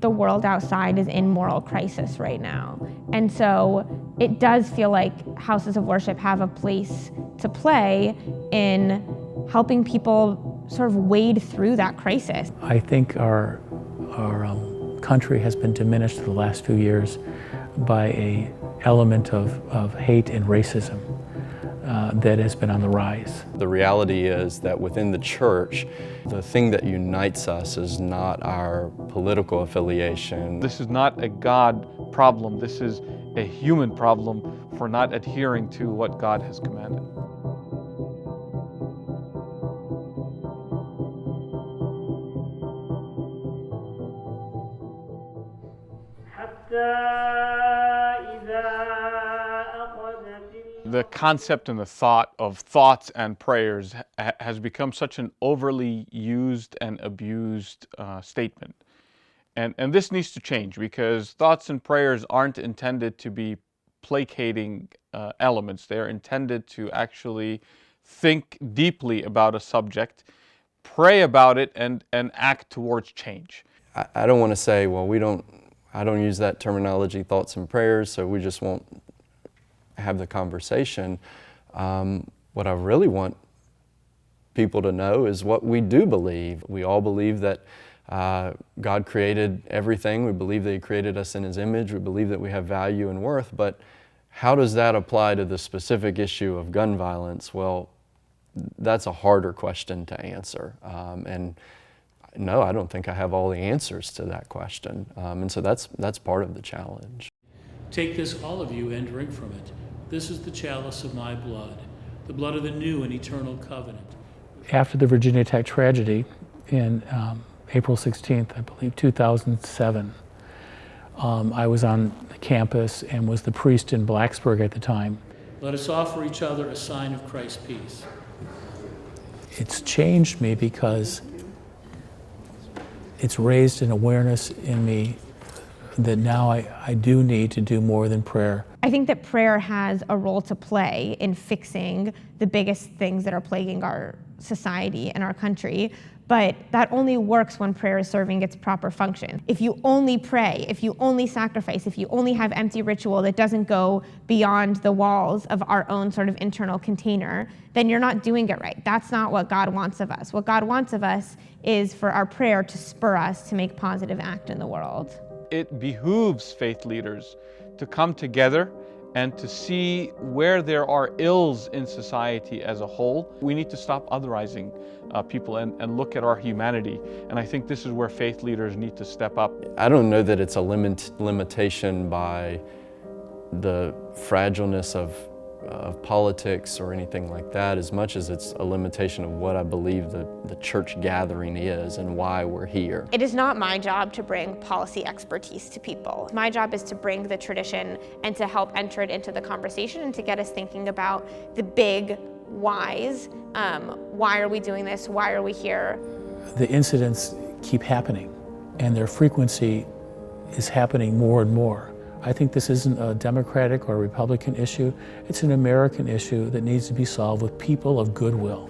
the world outside is in moral crisis right now. And so it does feel like houses of worship have a place to play in helping people sort of wade through that crisis. I think our country has been diminished the last few years by an element of hate and racism that has been on the rise. The reality is that within the church, the thing that unites us is not our political affiliation. This is not a God problem. This is a human problem for not adhering to what God has commanded. The concept and the thought of thoughts and prayers has become such an overly used and abused statement. And this needs to change, because thoughts and prayers aren't intended to be placating elements. They're intended to actually think deeply about a subject, pray about it, and act towards change. I don't want to say, well, I don't use that terminology, thoughts and prayers, so we just won't have the conversation. What I really want people to know is what we do believe. We all believe that God created everything. We believe that He created us in His image. We believe that we have value and worth, but how does that apply to the specific issue of gun violence? Well, that's a harder question to answer. And no, I don't think I have all the answers to that question. And so that's part of the challenge. Take this, all of you, and drink from it. This is the chalice of my blood, the blood of the new and eternal covenant. After the Virginia Tech tragedy in April 16th, I believe, 2007, I was on the campus and was the priest in Blacksburg at the time. Let us offer each other a sign of Christ's peace. It's changed me because it's raised an awareness in me that now I do need to do more than prayer. I think that prayer has a role to play in fixing the biggest things that are plaguing our society and our country, but that only works when prayer is serving its proper function. If you only pray, if you only sacrifice, if you only have empty ritual that doesn't go beyond the walls of our own sort of internal container, then you're not doing it right. That's not what God wants of us. What God wants of us is for our prayer to spur us to make positive act in the world. It behooves faith leaders to come together and to see where there are ills in society as a whole. We need to stop otherizing people and look at our humanity. And I think this is where faith leaders need to step up. I don't know that it's a limitation by the fragileness of politics or anything like that, as much as it's a limitation of what I believe the church gathering is and why we're here. It is not my job to bring policy expertise to people. My job is to bring the tradition and to help enter it into the conversation and to get us thinking about the big whys. Why are we doing this? Why are we here? The incidents keep happening, and their frequency is happening more and more. I think this isn't a Democratic or Republican issue. It's an American issue that needs to be solved with people of goodwill.